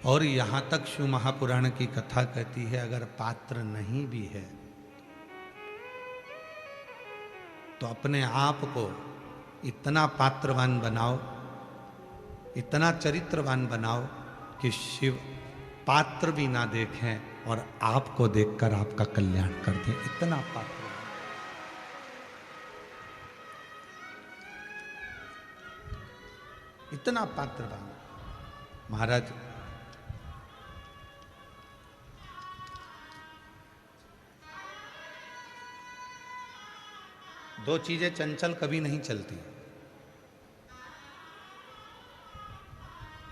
और यहाँ तक शिव महापुराण की कथा कहती है, अगर पात्र नहीं भी है तो अपने आप को इतना पात्रवान बनाओ, इतना चरित्रवान बनाओ कि शिव पात्र भी ना देखें और आपको देखकर आपका कल्याण कर दें। इतना पात्र, इतना पात्रवान महाराज। दो चीजें चंचल कभी नहीं चलती,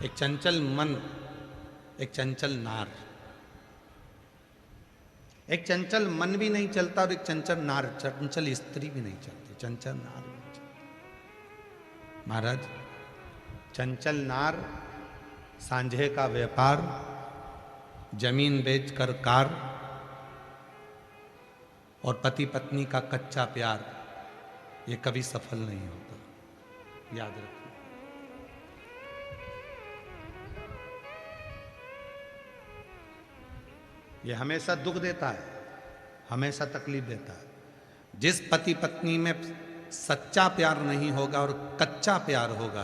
एक चंचल मन, एक चंचल नार। एक चंचल मन भी नहीं चलता और एक चंचल नार, चंचल स्त्री भी नहीं चलती, चंचल नार भी नहीं चलती। महाराज, चंचल नार, सांझे का व्यापार, जमीन बेचकर कार और पति पत्नी का कच्चा प्यार, ये कभी सफल नहीं होता, याद रखो। ये हमेशा दुख देता है, हमेशा तकलीफ देता है। जिस पति पत्नी में सच्चा प्यार नहीं होगा और कच्चा प्यार होगा,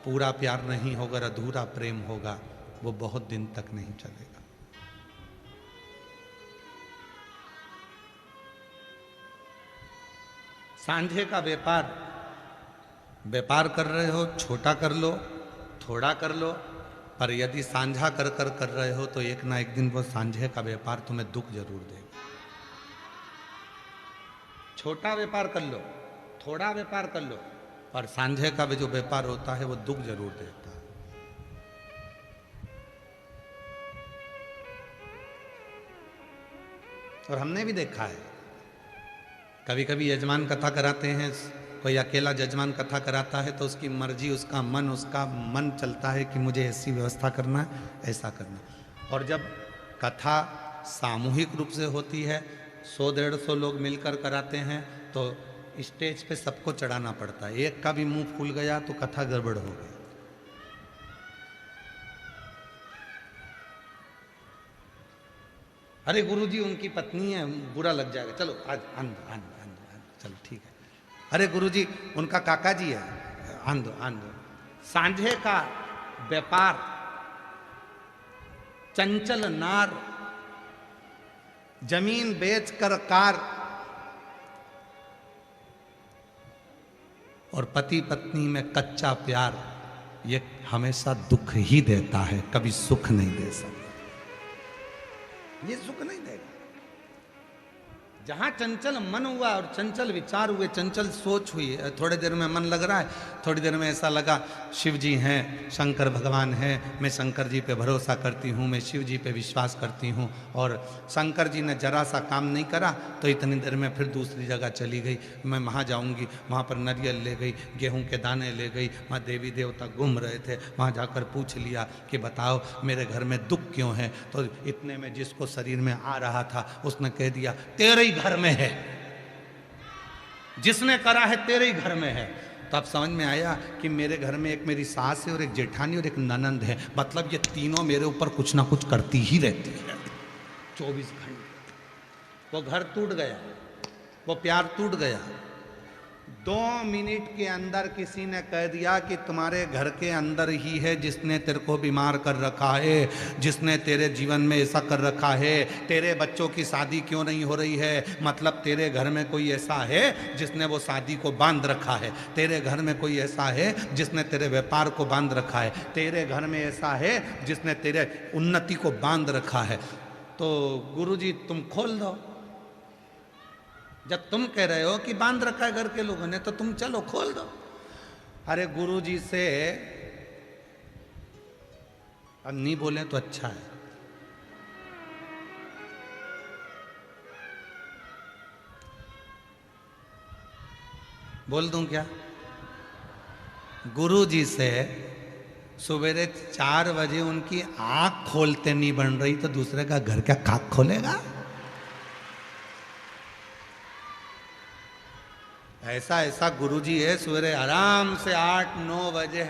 पूरा प्यार नहीं होगा, अधूरा प्रेम होगा, वो बहुत दिन तक नहीं चलेगा। सांझे का व्यापार, व्यापार कर रहे हो, छोटा कर लो, थोड़ा कर लो, पर यदि सांझा कर रहे हो तो एक ना एक दिन वो सांझे का व्यापार तुम्हें दुख जरूर देगा। छोटा व्यापार कर लो, थोड़ा व्यापार कर लो, पर सांझे का भी जो व्यापार होता है वो दुख जरूर देता है। और हमने भी देखा है, कभी कभी यजमान कथा कराते हैं, कोई अकेला यजमान कथा कराता है तो उसकी मर्जी, उसका मन चलता है कि मुझे ऐसी व्यवस्था करना है, ऐसा करना। और जब कथा सामूहिक रूप से होती है, 100-150 लोग मिलकर कराते हैं, तो स्टेज पे सबको चढ़ाना पड़ता है। एक का भी मुंह फूल गया तो कथा गड़बड़ हो गई। अरे गुरुजी उनकी पत्नी है, बुरा लग जाएगा, चलो आज आन दो, चलो ठीक है। अरे गुरुजी उनका काका जी है, आन दो। सांझे का व्यापार, चंचल नार, जमीन बेचकर कार, और पति पत्नी में कच्चा प्यार, ये हमेशा दुख ही देता है, कभी सुख नहीं दे सकता। ये सुख नहीं देगा। जहां चंचल मन हुआ और चंचल विचार हुए, चंचल सोच हुई, थोड़ी देर में मन लग रहा है, थोड़ी देर में ऐसा लगा शिव जी हैं, शंकर भगवान हैं, मैं शंकर जी पे भरोसा करती हूँ, मैं शिव जी पे विश्वास करती हूँ, और शंकर जी ने जरा सा काम नहीं करा तो इतनी देर में फिर दूसरी जगह चली गई, मैं वहाँ जाऊँगी, वहाँ पर नारियल ले गई, गेहूँ के दाने ले गई, वहाँ देवी देवता घूम रहे थे, वहाँ जाकर पूछ लिया कि बताओ मेरे घर में दुख क्यों है। तो इतने में जिसको शरीर में आ रहा था उसने कह दिया तेरे घर में है, जिसने करा है तेरे ही घर में है। तो अब समझ में आया कि मेरे घर में एक मेरी सास है और एक जेठानी और एक ननंद है, मतलब ये तीनों मेरे ऊपर कुछ ना कुछ करती ही रहती है 24 घंटे। वो घर टूट गया, वो प्यार टूट गया। 2 मिनट के अंदर किसी ने कह दिया कि तुम्हारे घर के अंदर ही है जिसने तेरे को बीमार कर रखा है, जिसने तेरे जीवन में ऐसा कर रखा है, तेरे बच्चों की शादी क्यों नहीं हो रही है, मतलब तेरे घर में कोई ऐसा है जिसने वो शादी को बांध रखा है, तेरे घर में कोई ऐसा है जिसने तेरे व्यापार को बांध रखा है, तेरे घर में ऐसा है जिसने तेरे उन्नति को बांध रखा है। तो गुरुजी तुम खोल दो, जब तुम कह रहे हो कि बांध रखा है घर के लोगों ने, तो तुम चलो खोल दो। अरे गुरुजी से अब नहीं बोले तो अच्छा है। बोल दूं क्या? गुरुजी से सवेरे 4 बजे उनकी आंख खोलते नहीं बन रही तो दूसरे का घर क्या खाक खोलेगा? ऐसा ऐसा गुरुजी है, सवेरे आराम से 8-9 बजे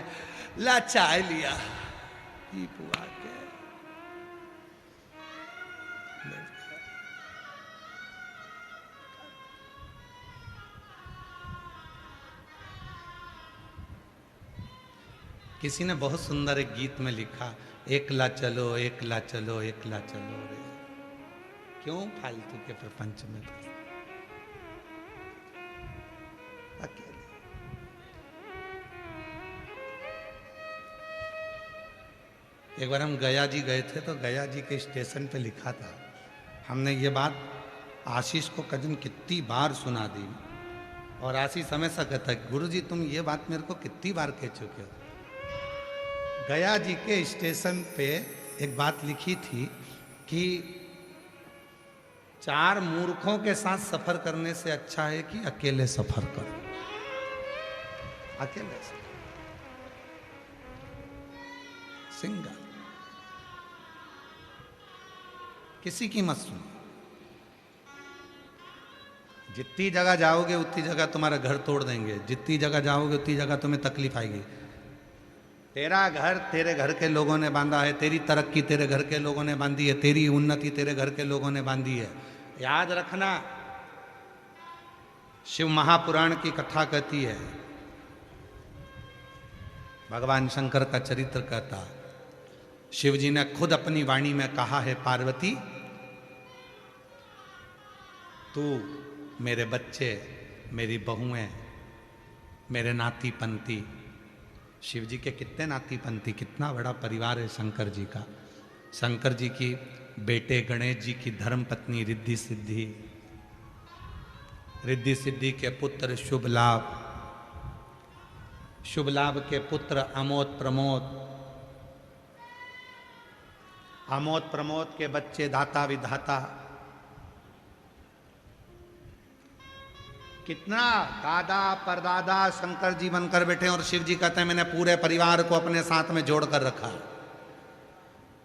ला चाय लिया, घी पुआ के किसी ने बहुत सुंदर एक गीत में लिखा, एकला चलो एकला चलो एकला चलो रे, क्यों फालतू के प्रपंच में अकेले। एक बार हम गया जी गए थे, तो गया जी के स्टेशन पे लिखा था, हमने ये बात आशीष को कदम कितनी बार सुना दी, और आशीष हमेशा कहता है गुरु जी तुम ये बात मेरे को कितनी बार कह चुके हो। गया जी के स्टेशन पे एक बात लिखी थी कि 4 मूर्खों के साथ सफर करने से अच्छा है कि अकेले सफर करो, अकेले सिंगल, किसी की मत सुनो। जितनी जगह जाओगे उतनी जगह तुम्हारा घर तोड़ देंगे, जितनी जगह जाओगे उतनी जगह तुम्हें तकलीफ आएगी। तेरा घर तेरे घर के लोगों ने बांधा है, तेरी तरक्की तेरे घर के लोगों ने बांधी है, तेरी उन्नति तेरे घर के लोगों ने बांधी है। याद रखना, शिव महापुराण की कथा कहती है, भगवान शंकर का चरित्र कहता, शिव जी ने खुद अपनी वाणी में कहा है, पार्वती तू मेरे बच्चे, मेरी बहुएं, मेरे नाती पंती। शिव जी के कितने नाती पंती, कितना बड़ा परिवार है शंकर जी का। शंकर जी की बेटे गणेश जी की धर्म पत्नी रिद्धि सिद्धि, रिद्धि सिद्धि के पुत्र शुभ लाभ, शुभ लाभ के पुत्र अमोद प्रमोद, अमोद प्रमोद के बच्चे दाता विधाता। कितना दादा परदादा शंकर जी बनकर बैठे, और शिव जी कहते हैं मैंने पूरे परिवार को अपने साथ में जोड़कर रखा।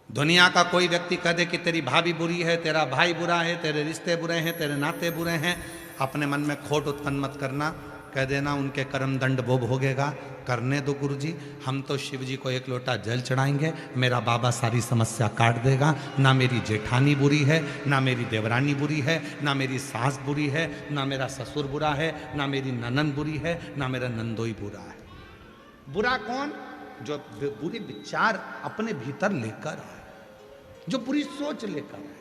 दुनिया का कोई व्यक्ति कह दे कि तेरी भाभी बुरी है, तेरा भाई बुरा है, तेरे रिश्ते बुरे हैं, तेरे नाते बुरे हैं, अपने मन में खोट उत्पन्न मत करना, कह देना उनके कर्म दंड वो भोगेगा, करने दो गुरु जी। हम तो शिव जी को 1 लोटा जल चढ़ाएंगे, मेरा बाबा सारी समस्या काट देगा। ना मेरी जेठानी बुरी है, ना मेरी देवरानी बुरी है, ना मेरी सास बुरी है, ना मेरा ससुर बुरा है, ना मेरी ननन बुरी है, ना मेरा नंदोई बुरा है। बुरा कौन? जो बुरे विचार अपने भीतर लेकर आए, जो बुरी सोच लेकर आए।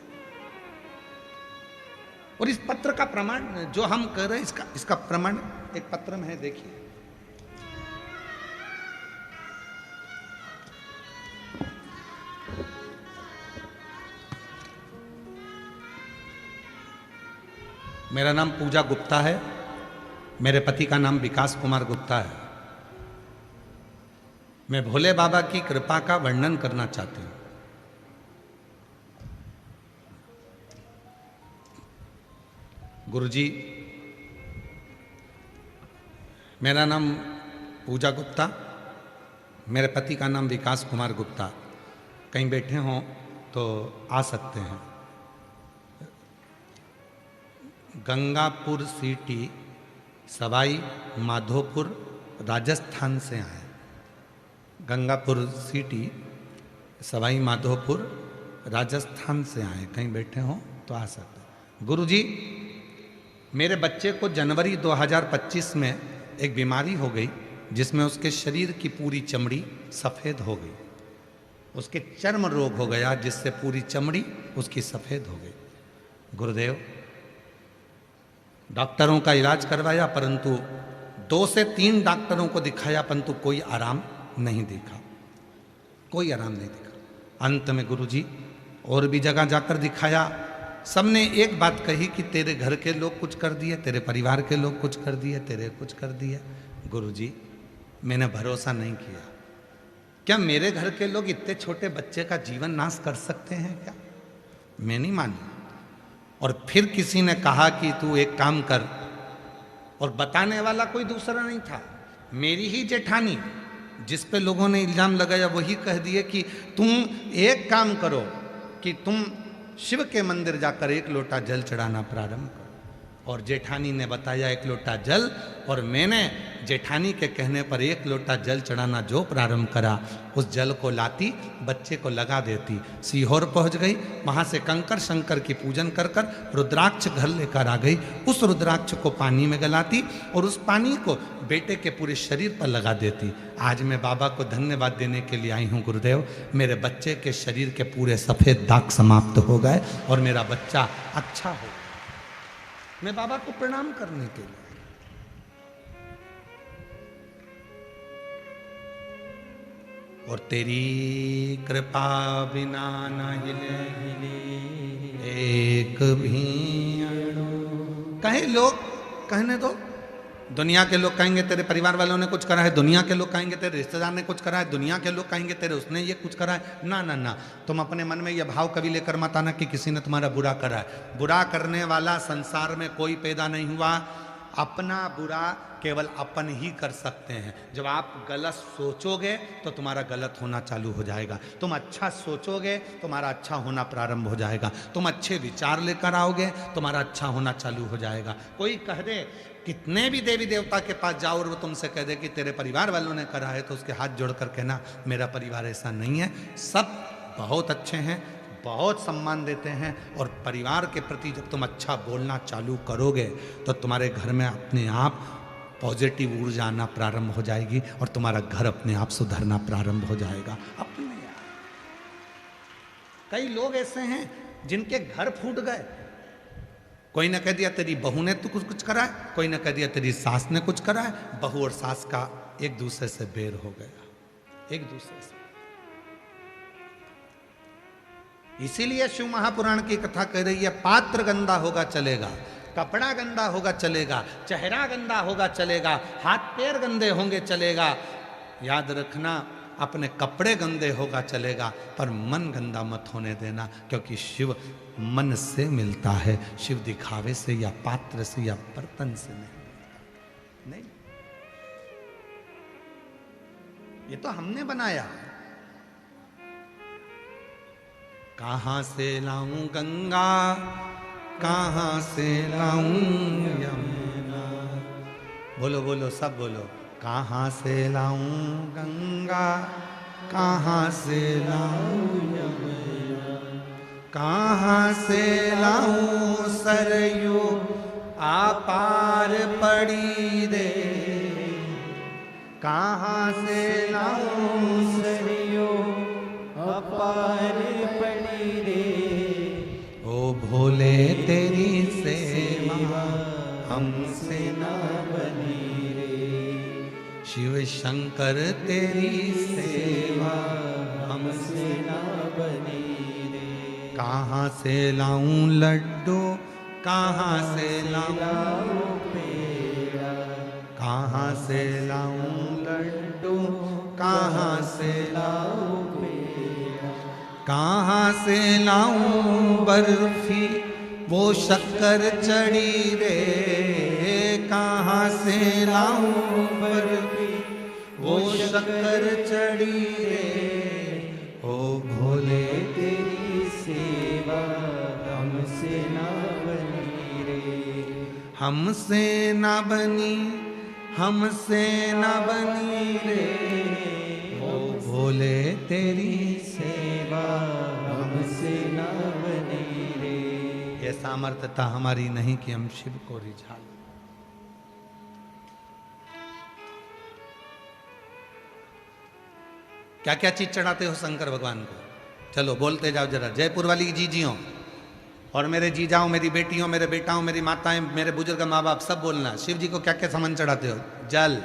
और इस पत्र का प्रमाण जो हम कर रहे हैं, इसका प्रमाण एक पत्र में है, देखिए। मेरा नाम पूजा गुप्ता है, मेरे पति का नाम विकास कुमार गुप्ता है। मैं भोले बाबा की कृपा का वर्णन करना चाहती हूं। गुरुजी, मेरा नाम पूजा गुप्ता, मेरे पति का नाम विकास कुमार गुप्ता। कहीं बैठे हों तो आ सकते हैं। गंगापुर सिटी, सवाई माधोपुर, राजस्थान से आए। गंगापुर सिटी, सवाई माधोपुर, राजस्थान से आए। कहीं बैठे हों तो आ सकते हैं। गुरुजी, मेरे बच्चे को जनवरी 2025 में एक बीमारी हो गई, जिसमें उसके शरीर की पूरी चमड़ी सफ़ेद हो गई। उसके चर्म रोग हो गया, जिससे पूरी चमड़ी उसकी सफ़ेद हो गई। गुरुदेव, डॉक्टरों का इलाज करवाया, परंतु 2 से 3 डॉक्टरों को दिखाया, परंतु कोई आराम नहीं दिखा, कोई आराम नहीं दिखा। अंत में गुरुजी और भी जगह जाकर दिखाया, सबने एक बात कही कि तेरे घर के लोग कुछ कर दिए, तेरे परिवार के लोग कुछ कर दिए, तेरे कुछ कर दिए। गुरुजी, मैंने भरोसा नहीं किया। क्या मेरे घर के लोग इतने छोटे बच्चे का जीवन नाश कर सकते हैं क्या? मैं नहीं मानी। और फिर किसी ने कहा कि तू एक काम कर, और बताने वाला कोई दूसरा नहीं था, मेरी ही जेठानी, जिस पे लोगों ने इल्जाम लगाया, वही कह दिए कि तुम एक काम करो कि तुम शिव के मंदिर जाकर 1 लोटा जल चढ़ाना प्रारंभ करो। और जेठानी ने बताया 1 लोटा जल, और मैंने जेठानी के कहने पर 1 लोटा जल चढ़ाना जो प्रारंभ करा, उस जल को लाती, बच्चे को लगा देती, सीहोर पहुंच गई, वहां से कंकर शंकर की पूजन कर कर रुद्राक्ष घर लेकर आ गई। उस रुद्राक्ष को पानी में गलाती और उस पानी को बेटे के पूरे शरीर पर लगा देती। आज मैं बाबा को धन्यवाद देने के लिए आई हूँ गुरुदेव, मेरे बच्चे के शरीर के पूरे सफ़ेद दाग समाप्त हो गए और मेरा बच्चा अच्छा हो। मैं बाबा को प्रणाम करने के लिए। और तेरी कृपा बिना न हिले एक भी अणु। कहे लोग, कहने दो, दुनिया के लोग कहेंगे तेरे परिवार वालों ने कुछ करा है, दुनिया के लोग कहेंगे तेरे रिश्तेदार ने कुछ करा है, दुनिया के लोग कहेंगे तेरे उसने ये कुछ करा है। ना ना ना, तुम अपने मन में यह भाव कभी लेकर मत आना कि किसी ने तुम्हारा बुरा करा है। बुरा करने वाला संसार में कोई पैदा नहीं हुआ। अपना बुरा केवल अपन ही कर सकते हैं। जब आप गलत सोचोगे तो तुम्हारा गलत होना चालू हो जाएगा, तुम अच्छा सोचोगे तुम्हारा अच्छा होना प्रारंभ हो जाएगा, तुम अच्छे विचार लेकर आओगे तुम्हारा अच्छा होना चालू हो जाएगा। कोई कह दे, कितने भी देवी देवता के पास जाओ और वो तुमसे कह दे कि तेरे परिवार वालों ने करा है, तो उसके हाथ जोड़कर कहना मेरा परिवार ऐसा नहीं है, सब बहुत अच्छे हैं, बहुत सम्मान देते हैं। और परिवार के प्रति जब तुम अच्छा बोलना चालू करोगे तो तुम्हारे घर में अपने आप पॉजिटिव ऊर्जा आना प्रारंभ हो जाएगी और तुम्हारा घर अपने आप सुधरना प्रारंभ हो जाएगा अपने आप। कई लोग ऐसे हैं जिनके घर फूट गए। कोई ने कह दिया तेरी बहू ने तो कुछ करा है, कोई ने कह दिया तेरी सास ने कुछ करा है। बहू और सास का एक दूसरे से बैर हो गया, एक दूसरे से। इसीलिए शिव महापुराण की कथा कह रही है, पात्र गंदा होगा चलेगा, कपड़ा गंदा होगा चलेगा, चेहरा गंदा होगा चलेगा, हाथ पैर गंदे होंगे चलेगा। याद रखना, अपने कपड़े गंदे होगा चलेगा, पर मन गंदा मत होने देना, क्योंकि शिव मन से मिलता है। शिव दिखावे से या पात्र से या बर्तन से नहीं मिलता। नहीं, ये तो हमने बनाया। कहां से लाऊं गंगा, कहां से लाऊं यमुना। बोलो बोलो, सब बोलो। कहां से लाऊं गंगा, कहां से लाऊं यमुना, कहां से लाऊं सरयू आपार पड़ी रे, कहां से लाऊं सरयू अपार पड़ी रे। ओ भोले तेरी सेवा हमसे ना बनी रे, शिव शंकर तेरी सेवा हमसे ना बनी रे। कहाँ से लाऊं लड्डू, कहाँ से लाऊं पेड़ा, कहाँ से लाऊं लड्डू, कहाँ से लाऊं पेड़ा, कहाँ से लाऊं बर्फी वो शक्कर चढ़ी रे, कहाँ से लाऊं बर्फी वो शक्कर चढ़ी रे। ओ भोले तेरी सेवा हमसे ना बनी रे, हमसे ना बनी, हमसे ना बनी रे। ओ भोले तेरी सेवा हमसे ना बनी रे। ये सामर्थ्यता हमारी नहीं कि हम शिव को रिझा लें। क्या क्या चीज चढ़ाते हो शंकर भगवान को? चलो बोलते जाओ जरा। जयपुर वाली जीजियों और मेरे जीजाओं, मेरी बेटियों, मेरे बेटाओं, मेरी माताएं, मेरे बुजुर्ग माँ बाप, सब बोलना। शिव जी को क्या क्या सामान चढ़ाते हो? जल,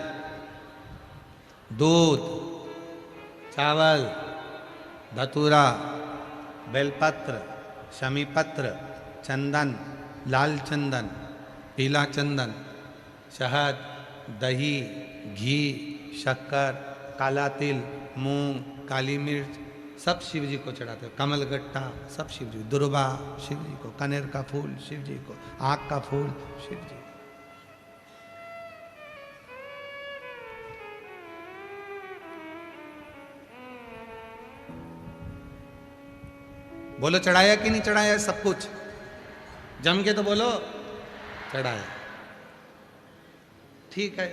दूध, चावल, धतूरा, बेलपत्र, शमीपत्र, चंदन, लाल चंदन, पीला चंदन, शहद, दही, घी, शक्कर, काला तिल, मूंग, काली मिर्च, सब शिव जी को चढ़ाते हो। कमलगट्टा सब शिव जी, दुर्वा शिव जी को, कनेर का फूल शिव जी को, आग का फूल शिव जी। बोलो चढ़ाया कि नहीं चढ़ाया? सब कुछ जम के तो बोलो चढ़ाया। ठीक है,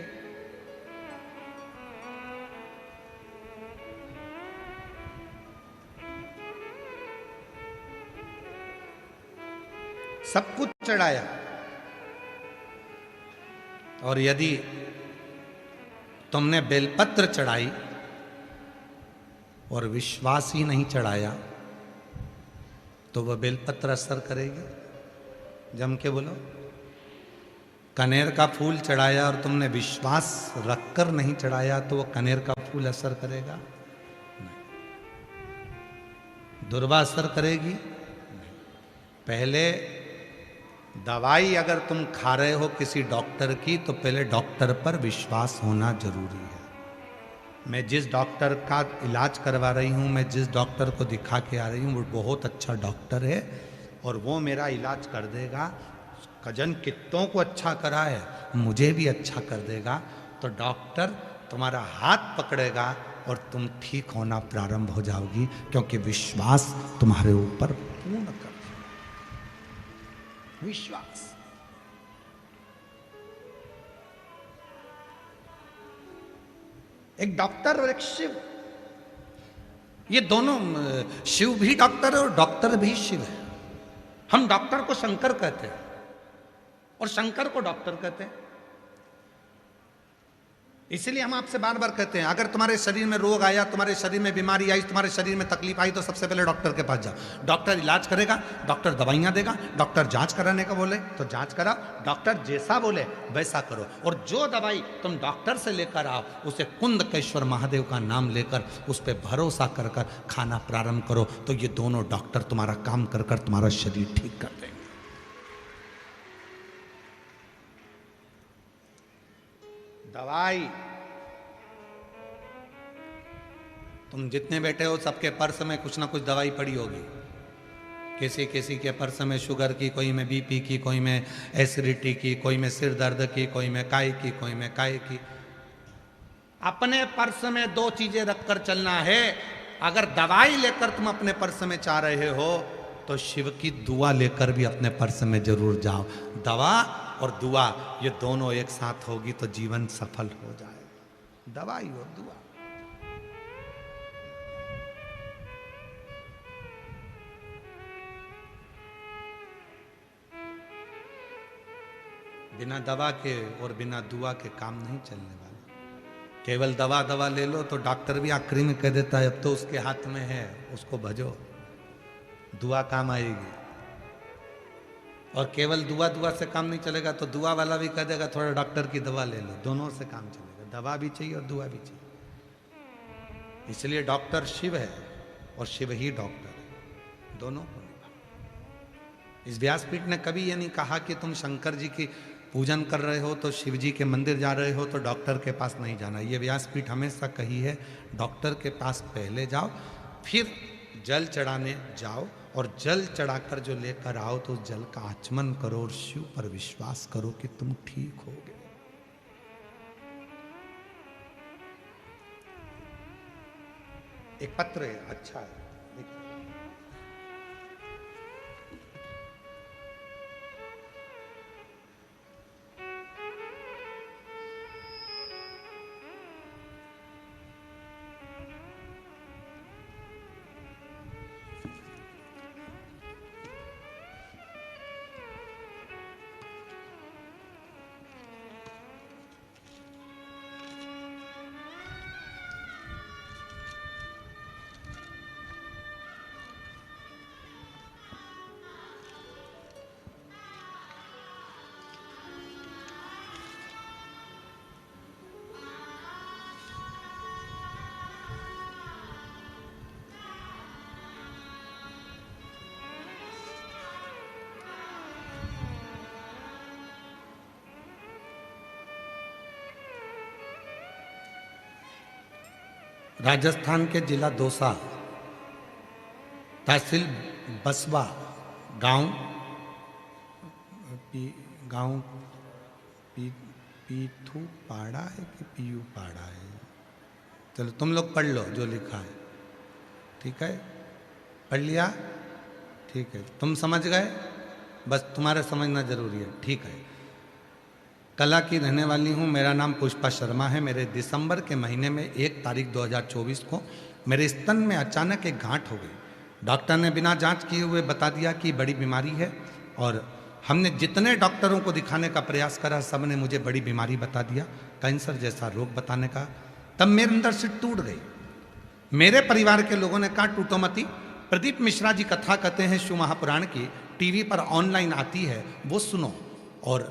सब कुछ चढ़ाया, और यदि तुमने बेलपत्र चढ़ाई और विश्वास ही नहीं चढ़ाया तो वह बेलपत्र असर करेगी? जम के बोलो। कनेर का फूल चढ़ाया और तुमने विश्वास रखकर नहीं चढ़ाया तो वह कनेर का फूल असर करेगा? नहीं। दुर्वा असर करेगी? नहीं। पहले दवाई अगर तुम खा रहे हो किसी डॉक्टर की तो पहले डॉक्टर पर विश्वास होना जरूरी है। मैं जिस डॉक्टर का इलाज करवा रही हूँ, मैं जिस डॉक्टर को दिखा के आ रही हूँ, वो बहुत अच्छा डॉक्टर है और वो मेरा इलाज कर देगा। कजन कितनों को अच्छा करा है, मुझे भी अच्छा कर देगा। तो डॉक्टर तुम्हारा हाथ पकड़ेगा और तुम ठीक होना प्रारंभ हो जाओगी, क्योंकि विश्वास तुम्हारे ऊपर पूर्ण कर विश्वास। एक डॉक्टर और एक शिव, ये दोनों, शिव भी डॉक्टर है और डॉक्टर भी शिव है। हम डॉक्टर को शंकर कहते हैं और शंकर को डॉक्टर कहते हैं। इसलिए हम आपसे बार बार कहते हैं, अगर तुम्हारे शरीर में रोग आया, तुम्हारे शरीर में बीमारी आई, तुम्हारे शरीर में तकलीफ आई, तो सबसे पहले डॉक्टर के पास जाओ। डॉक्टर इलाज करेगा, डॉक्टर दवाइयां देगा, डॉक्टर जांच कराने का बोले तो जांच कराओ, डॉक्टर जैसा बोले वैसा करो। और जो दवाई तुम डॉक्टर से लेकर आओ उसे कुंदकेश्वर महादेव का नाम लेकर उस पर भरोसा कर कर खाना प्रारंभ करो, तो ये दोनों डॉक्टर तुम्हारा काम कर कर तुम्हारा शरीर ठीक कर देंगे। दवाई, तुम जितने बैठे हो सबके पर्स में कुछ ना कुछ दवाई पड़ी होगी। किसी किसी के पर्स में शुगर की, कोई में बीपी की, कोई में एसिडिटी की, कोई में सिर दर्द की, कोई में काय की, कोई में काय की। अपने पर्स में दो चीजें रखकर चलना है। अगर दवाई लेकर तुम अपने पर्स में जा रहे हो तो शिव की दुआ लेकर भी अपने पर्स में जरूर जाओ। दवा और दुआ ये दोनों एक साथ होगी तो जीवन सफल हो जाएगा। दवाई और दुआ। बिना दवा के और बिना दुआ के काम नहीं चलने वाला। केवल दवा दवा ले लो तो डॉक्टर भी आखिरी में कह देता है अब तो उसके हाथ में है, उसको भजो, दुआ काम आएगी। और केवल दुआ दुआ से काम नहीं चलेगा तो दुआ वाला भी कह देगा थोड़ा डॉक्टर की दवा ले लो, दोनों से काम चलेगा। दवा भी चाहिए और दुआ भी चाहिए। इसलिए डॉक्टर शिव है और शिव ही डॉक्टर है, दोनों को निभा। इस व्यासपीठ ने कभी ये नहीं कहा कि तुम शंकर जी की पूजन कर रहे हो तो शिव जी के मंदिर जा रहे हो तो डॉक्टर के पास नहीं जाना। ये व्यासपीठ हमेशा कही है डॉक्टर के पास पहले जाओ, फिर जल चढ़ाने जाओ, और जल चढ़ाकर जो लेकर आओ तो उस जल का आचमन करो और शिव पर विश्वास करो कि तुम ठीक होगे। एक पत्र है, अच्छा है, देखिए। राजस्थान के जिला दौसा, तहसील बसवा, गांव पीथू पाड़ा है कि पीयू पाड़ा है, चलो तुम लोग पढ़ लो जो लिखा है, ठीक है? पढ़ लिया? ठीक है, तुम समझ गए, बस तुम्हारा समझना जरूरी है, ठीक है। कला की रहने वाली हूँ, मेरा नाम पुष्पा शर्मा है। मेरे दिसंबर के महीने में 1 तारीख 2024 को मेरे स्तन में अचानक एक गांठ हो गई। डॉक्टर ने बिना जांच किए हुए बता दिया कि बड़ी बीमारी है और हमने जितने डॉक्टरों को दिखाने का प्रयास करा, सब ने मुझे बड़ी बीमारी बता दिया, कैंसर जैसा रोग बताने का। तब मेरे अंदर से टूट गई। मेरे परिवार के लोगों ने कहा टूटो मती, प्रदीप मिश्रा जी कथा कहते हैं शिव महापुराण की, टीवी पर ऑनलाइन आती है, वो सुनो और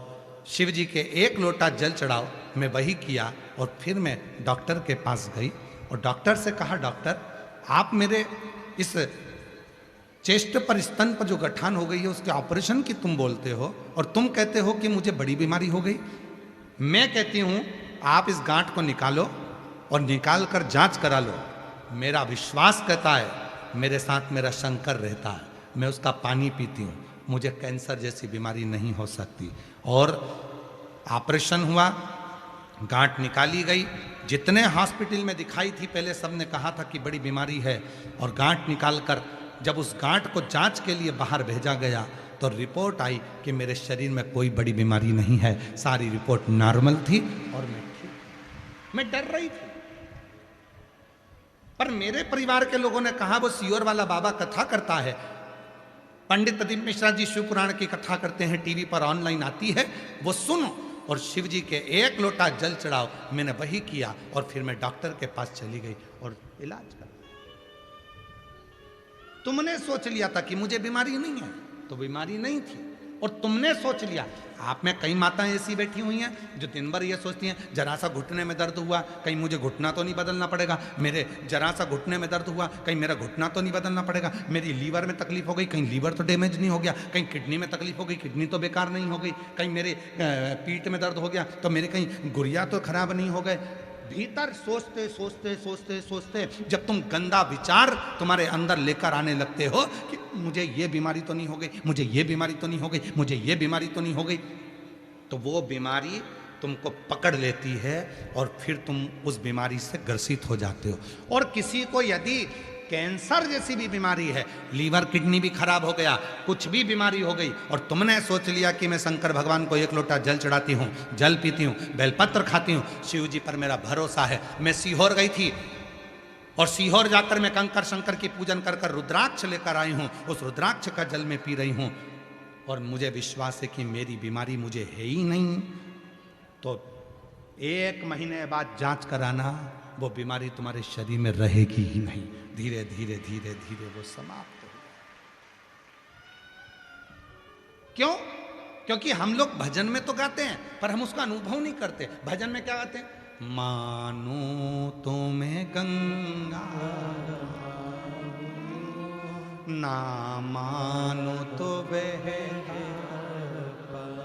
शिव जी के एक लोटा जल चढ़ाओ। मैं वही किया और फिर मैं डॉक्टर के पास गई और डॉक्टर से कहा, डॉक्टर आप मेरे इस चेस्ट पर, स्तन पर जो गठान हो गई है उसके ऑपरेशन की तुम बोलते हो और तुम कहते हो कि मुझे बड़ी बीमारी हो गई। मैं कहती हूं आप इस गांठ को निकालो और निकाल कर जांच करा लो। मेरा विश्वास कहता है मेरे साथ मेरा शंकर रहता है, मैं उसका पानी पीती हूँ, मुझे कैंसर जैसी बीमारी नहीं हो सकती। और ऑपरेशन हुआ, गांठ निकाली गई। जितने हॉस्पिटल में दिखाई थी पहले सब ने कहा था कि बड़ी बीमारी है, और गांठ निकालकर जब उस गांठ को जांच के लिए बाहर भेजा गया तो रिपोर्ट आई कि मेरे शरीर में कोई बड़ी बीमारी नहीं है, सारी रिपोर्ट नॉर्मल थी और मैं ठीक, मैं डर रही थी। पर मेरे परिवार के लोगों ने कहा वो सीहोर वाला बाबा कथा करता है, पंडित प्रदीप मिश्रा जी शिव पुराण की कथा करते हैं, टीवी पर ऑनलाइन आती है, वो सुनो और शिव जी के एक लोटा जल चढ़ाओ। मैंने वही किया और फिर मैं डॉक्टर के पास चली गई और इलाज कर। तुमने सोच लिया था कि मुझे बीमारी नहीं है, तो बीमारी नहीं थी। और तुमने सोच लिया, आप में कई माताएं ऐसी बैठी हुई हैं जो दिन भर ये सोचती हैं जरा सा घुटने में दर्द हुआ, कहीं मुझे घुटना तो नहीं बदलना पड़ेगा, मेरे जरा सा घुटने में दर्द हुआ कहीं मेरा घुटना तो नहीं बदलना पड़ेगा, मेरी लीवर में तकलीफ हो गई कहीं लीवर तो डैमेज नहीं हो गया, कहीं किडनी में तकलीफ हो गई किडनी तो बेकार नहीं हो गई, कहीं मेरे पीठ में दर्द हो गया तो मेरे कहीं गुर्जा तो खराब नहीं हो गए। भीतर सोचते सोचते सोचते सोचते जब तुम गंदा विचार तुम्हारे अंदर लेकर आने लगते हो कि मुझे ये बीमारी तो नहीं हो गई, मुझे ये बीमारी तो नहीं हो गई, मुझे ये बीमारी तो नहीं हो गई, तो वो बीमारी तुमको पकड़ लेती है और फिर तुम उस बीमारी से ग्रसित हो जाते हो। और किसी को यदि कैंसर जैसी भी बीमारी है, लीवर किडनी भी खराब हो गया, कुछ भी बीमारी हो गई और तुमने सोच लिया कि मैं शंकर भगवान को एक लोटा जल चढ़ाती हूँ, जल पीती हूँ, बेलपत्र खाती हूँ, शिव जी पर मेरा भरोसा है। मैं सीहोर गई थी और सीहोर जाकर मैं कंकर शंकर की पूजन कर कर रुद्राक्ष लेकर आई हूँ, उस रुद्राक्ष का जल मैं पी रही हूँ और मुझे विश्वास है कि मेरी बीमारी मुझे है ही नहीं। तो 1 महीने बाद जांच कराना, वो बीमारी तुम्हारे शरीर में रहेगी ही नहीं, धीरे धीरे धीरे धीरे वो समाप्त हो गया। क्यों? क्योंकि हम लोग भजन में तो गाते हैं पर हम उसका अनुभव नहीं करते। भजन में क्या गाते हैं? मानो तो मैं गंगा ना मानो तो बह।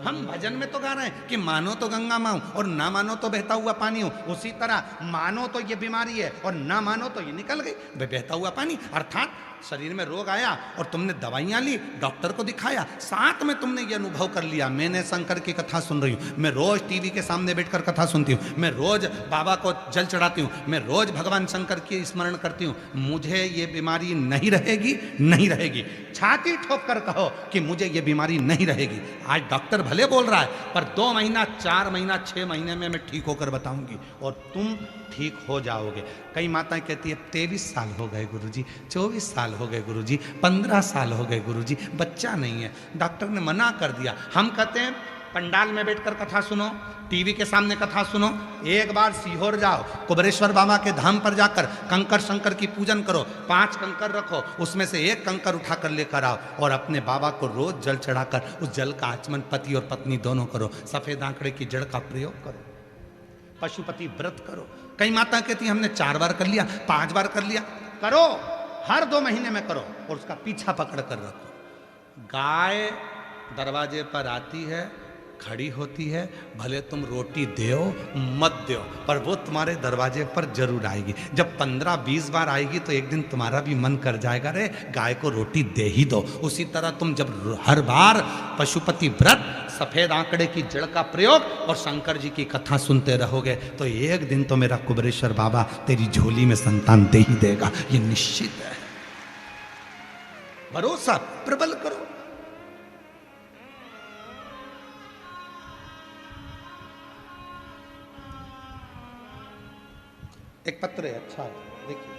हम भजन में तो गा रहे हैं कि मानो तो गंगा माँ हूं और ना मानो तो बहता हुआ पानी हूं। उसी तरह मानो तो ये बीमारी है और ना मानो तो ये निकल गई बहता हुआ पानी। अर्थात शरीर में रोग आया और तुमने दवाइयां ली, डॉक्टर को दिखाया, साथ में तुमने ये अनुभव कर लिया मैंने शंकर की कथा सुन रही हूँ, मैं रोज टीवी के सामने बैठकर कथा सुनती हूँ, मैं रोज बाबा को जल चढ़ाती हूँ, मैं रोज भगवान शंकर की स्मरण करती हूँ, मुझे ये बीमारी नहीं रहेगी, नहीं रहेगी। छाती ठोक कर कहो कि मुझे ये बीमारी नहीं रहेगी। आज डॉक्टर भले बोल रहा है पर 2 महीना, 4 महीना, 6 महीने में मैं ठीक होकर बताऊंगी और तुम ठीक हो जाओगे। कई माताएं कहती है 23 साल हो गए गुरुजी, 24 साल हो गए गुरुजी, 15 साल हो गए गुरुजी, बच्चा नहीं है, डॉक्टर ने मना कर दिया। हम कहते हैं पंडाल में बैठकर कथा सुनो, टीवी के सामने कथा सुनो, एक बार सीहोर जाओ, कुबरेश्वर बाबा के धाम पर जाकर कंकर शंकर की पूजन करो, 5 कंकर रखो, उसमें से 1 कंकर उठाकर लेकर आओ और अपने बाबा को रोज जल चढ़ाकर उस जल का आचमन पति और पत्नी दोनों करो, सफेद आंकड़े की जड़ का प्रयोग करो, पशुपति व्रत करो। कई माता कहती हमने 4 बार कर लिया, 5 बार कर लिया, करो, हर 2 महीने में करो और उसका पीछा पकड़ कर रखो। गाय दरवाजे पर आती है, खड़ी होती है, भले तुम रोटी दो मत दो पर वो तुम्हारे दरवाजे पर जरूर आएगी। जब 15-20 बार आएगी तो एक दिन तुम्हारा भी मन कर जाएगा रे गाय को रोटी दे ही दो। उसी तरह तुम जब हर बार पशुपति व्रत, सफेद आंकड़े की जड़ का प्रयोग और शंकर जी की कथा सुनते रहोगे तो एक दिन तो मेरा कुबरेश्वर बाबा तेरी झोली में संतान दे ही देगा, ये निश्चित है। भरोसा प्रबल करो। एक पत्र है, अच्छा है, देखिए।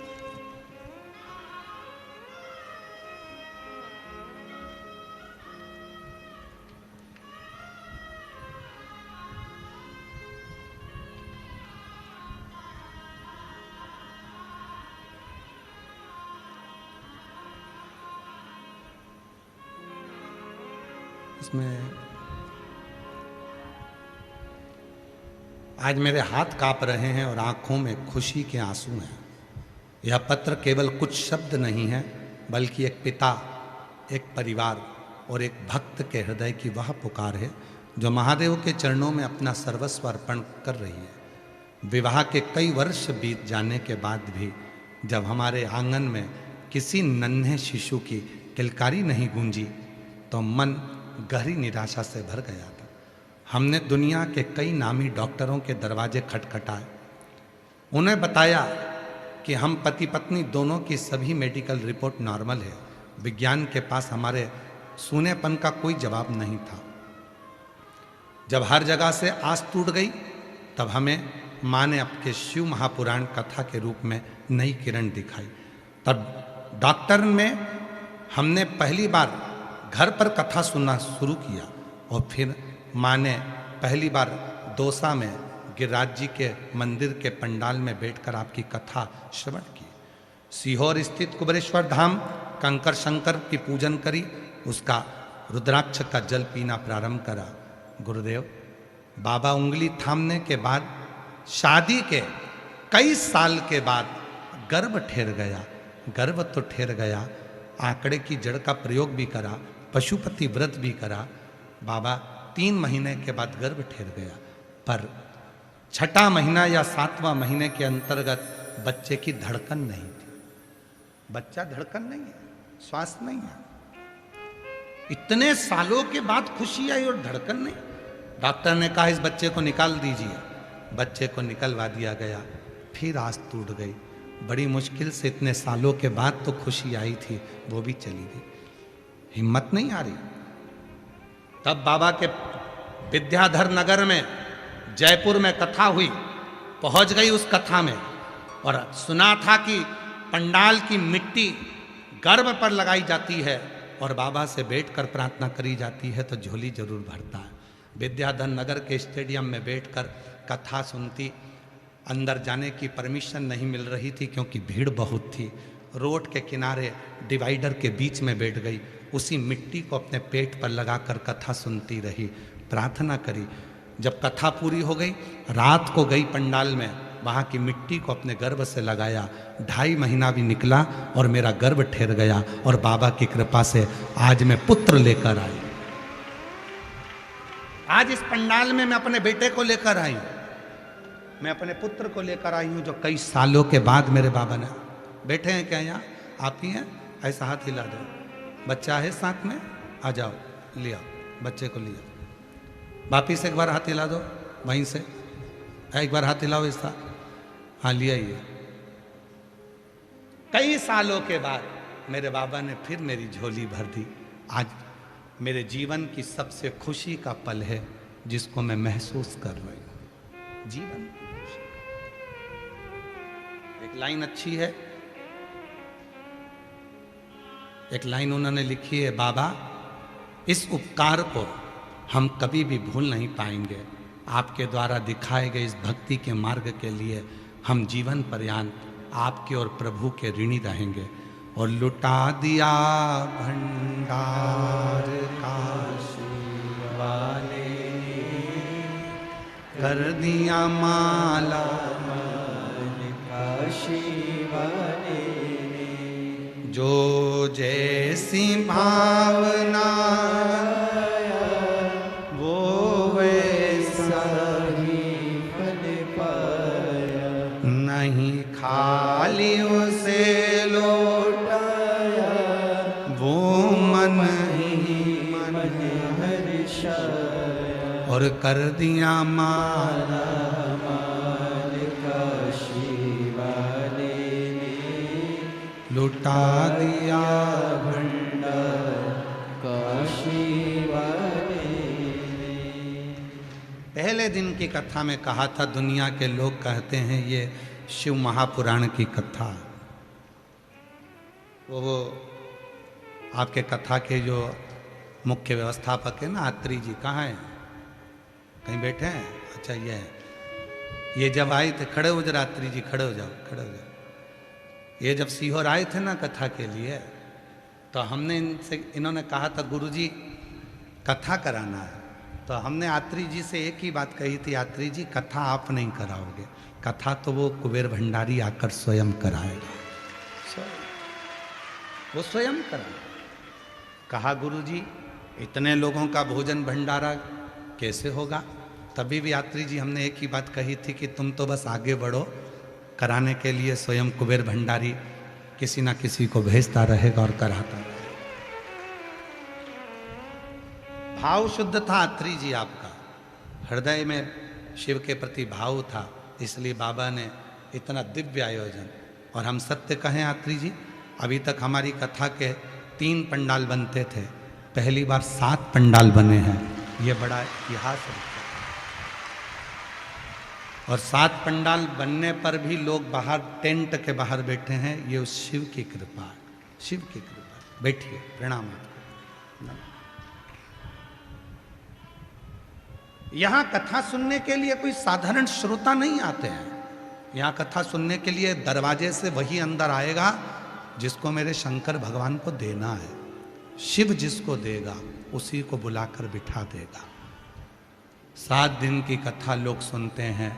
इसमें आज मेरे हाथ कांप रहे हैं और आंखों में खुशी के आंसू हैं। यह पत्र केवल कुछ शब्द नहीं है, बल्कि एक पिता, एक परिवार और एक भक्त के हृदय की वह पुकार है जो महादेव के चरणों में अपना सर्वस्व अर्पण कर रही है। विवाह के कई वर्ष बीत जाने के बाद भी जब हमारे आंगन में किसी नन्हे शिशु की किलकारी नहीं गूंजी तो मन गहरी निराशा से भर गया था। हमने दुनिया के कई नामी डॉक्टरों के दरवाजे खटखटाए, उन्हें बताया कि हम पति पत्नी दोनों की सभी मेडिकल रिपोर्ट नॉर्मल है। विज्ञान के पास हमारे सूनेपन का कोई जवाब नहीं था। जब हर जगह से आस टूट गई तब हमें माँ ने आपके शिव महापुराण कथा के रूप में नई किरण दिखाई। तब डॉक्टर में हमने पहली बार घर पर कथा सुनना शुरू किया और फिर माँ ने पहली बार दौसा में गिरिराज जी के मंदिर के पंडाल में बैठकर आपकी कथा श्रवण की। सीहोर स्थित कुबेरेश्वर धाम कंकर शंकर की पूजन करी, उसका रुद्राक्ष का जल पीना प्रारंभ करा। गुरुदेव, बाबा उंगली थामने के बाद शादी के कई साल के बाद गर्भ ठहर गया। गर्भ तो ठहर गया, आंकड़े की जड़ का प्रयोग भी करा, पशुपति व्रत भी करा। बाबा 3 महीने के बाद गर्भ ठहर गया, पर 6वां महीना या 7वां महीने के अंतर्गत बच्चे की धड़कन नहीं थी। बच्चा धड़कन नहीं है, श्वास नहीं है। इतने सालों के बाद खुशी आई और धड़कन नहीं। डॉक्टर ने कहा इस बच्चे को निकाल दीजिए। बच्चे को निकलवा दिया गया, फिर आस टूट गई। बड़ी मुश्किल से इतने सालों के बाद तो खुशी आई थी, वो भी चली गई। हिम्मत नहीं आ रही। तब बाबा के विद्याधर नगर में जयपुर में कथा हुई, पहुंच गई उस कथा में और सुना था कि पंडाल की मिट्टी गर्भ पर लगाई जाती है और बाबा से बैठकर प्रार्थना करी जाती है तो झोली जरूर भरता है। विद्याधर नगर के स्टेडियम में बैठकर कथा सुनती। अंदर जाने की परमिशन नहीं मिल रही थी क्योंकि भीड़ बहुत थी। रोड के किनारे डिवाइडर के बीच में बैठ गई, उसी मिट्टी को अपने पेट पर लगाकर कथा सुनती रही, प्रार्थना करी। जब कथा पूरी हो गई, रात को गई पंडाल में, वहाँ की मिट्टी को अपने गर्भ से लगाया। 2.5 महीना भी निकला और मेरा गर्भ ठहर गया और बाबा की कृपा से आज मैं पुत्र लेकर आई। आज इस पंडाल में मैं अपने बेटे को लेकर आई हूँ, मैं अपने पुत्र को लेकर आई हूँ जो कई सालों के बाद मेरे बाबा ने। बैठे हैं क्या यहाँ? आप ही हैं? ऐसा हाथ हिला दो। बच्चा है साथ में? आ जाओ, लिया बच्चे को, लिया। वापिस एक बार हाथ हिला दो वहीं से, एक बार हाथ हिलाओ ऐसा। हाँ, लिया ही है। कई सालों के बाद मेरे बाबा ने फिर मेरी झोली भर दी। आज मेरे जीवन की सबसे खुशी का पल है जिसको मैं महसूस कर रही हूं। जीवन एक लाइन अच्छी है, एक लाइन उन्होंने लिखी है, बाबा इस उपकार को हम कभी भी भूल नहीं पाएंगे। आपके द्वारा दिखाए गए इस भक्ति के मार्ग के लिए हम जीवन पर्यंत आपके और प्रभु के ऋणी रहेंगे। और लुटा दिया भंडार काशी वाले, कर दिया माला काशी वाले, जो जैसी भावना वो वैसा ही फल पाया, नहीं खाली उसे लौटाया, वो मन ही मन हर्षाया, और कर दिया माला काशी वाले ने, लुटा दिया भंडार काशी वाले ने। पहले दिन की कथा में कहा था, दुनिया के लोग कहते हैं ये शिव महापुराण की कथा। वो आपके कथा के जो मुख्य व्यवस्थापक है ना, अत्री जी, कहाँ हैं? कहीं बैठे हैं? अच्छा, ये है। ये जब आए थे, खड़े हो जरा अत्री जी, खड़े हो जाओ, खड़े हो जाओ। ये जब सीहोर आए थे ना कथा के लिए, तो हमने इनसे, इन्होंने कहा था गुरुजी कथा कराना है। तो हमने यात्री जी से एक ही बात कही थी, यात्री जी कथा आप नहीं कराओगे, कथा तो वो कुबेर भंडारी आकर स्वयं कराएगा, वो स्वयं कराएगा। कहा गुरु जी इतने लोगों का भोजन भंडारा कैसे होगा? तभी भी यात्री जी हमने एक ही बात कही थी कि तुम तो बस आगे बढ़ो, कराने के लिए स्वयं कुबेर भंडारी किसी ना किसी को भेजता रहेगा और कराता रहेगा। भाव शुद्ध था अत्री जी आपका, हृदय में शिव के प्रति भाव था, इसलिए बाबा ने इतना दिव्य आयोजन। और हम सत्य कहें अत्री जी, अभी तक हमारी कथा के 3 पंडाल बनते थे, पहली बार 7 पंडाल बने हैं, ये बड़ा इतिहास है। और 7 पंडाल बनने पर भी लोग बाहर टेंट के बाहर बैठे हैं, ये उस शिव की कृपा है, शिव की कृपा। बैठिए, प्रणाम आपको। यहां कथा सुनने के लिए कोई साधारण श्रोता नहीं आते हैं, यहां कथा सुनने के लिए दरवाजे से वही अंदर आएगा जिसको मेरे शंकर भगवान को देना है। शिव जिसको देगा उसी को बुलाकर बिठा देगा। 7 दिन की कथा लोग सुनते हैं,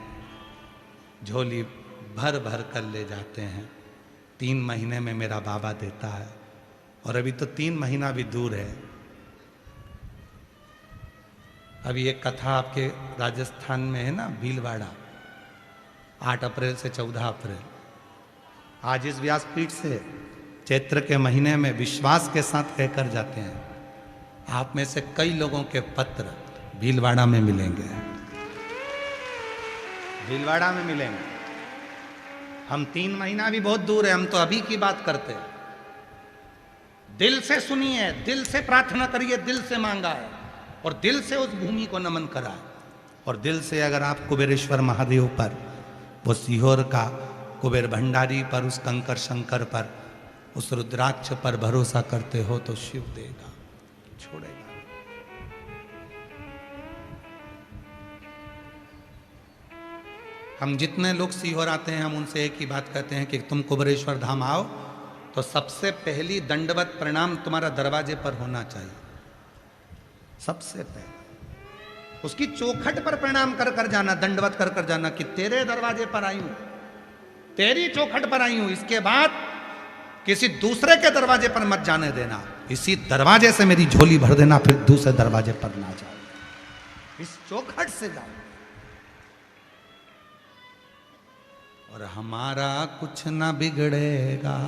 झोली भर भर कर ले जाते हैं। 3 महीने में मेरा बाबा देता है, और अभी तो 3 महीना भी दूर है। अभी एक कथा आपके राजस्थान में है ना, भीलवाड़ा, 8 अप्रैल से 14 अप्रैल। आज इस व्यासपीठ से चैत्र के महीने में विश्वास के साथ कहकर जाते हैं, आप में से कई लोगों के पत्र भीलवाड़ा में मिलेंगे, भीलवाड़ा में मिलेंगे। हम 3 महीना भी बहुत दूर है, हम तो अभी की बात करते हैं। दिल से सुनिए, दिल से प्रार्थना करिए, दिल से मांगा है और दिल से उस भूमि को नमन करा है। और दिल से अगर आप कुबेरेश्वर महादेव पर, वो सीहोर का कुबेर भंडारी पर, उस कंकर शंकर पर, उस रुद्राक्ष पर भरोसा करते हो तो शिव देगा, छोड़ेगा। हम जितने लोग सीहोर आते हैं, हम उनसे एक ही बात कहते हैं कि तुम कुबेरेश्वर धाम आओ तो सबसे पहली दंडवत प्रणाम तुम्हारा दरवाजे पर होना चाहिए, सबसे पहले उसकी चौखट पर प्रणाम कर कर जाना, दंडवत कर कर जाना कि तेरे दरवाजे पर आई हूं, तेरी चौखट पर आई हूं। इसके बाद किसी दूसरे के दरवाजे पर मत जाने देना, इसी दरवाजे से मेरी झोली भर देना, फिर दूसरे दरवाजे पर ना जाओ, इस चौखट से जाओ। और हमारा कुछ ना बिगड़ेगा,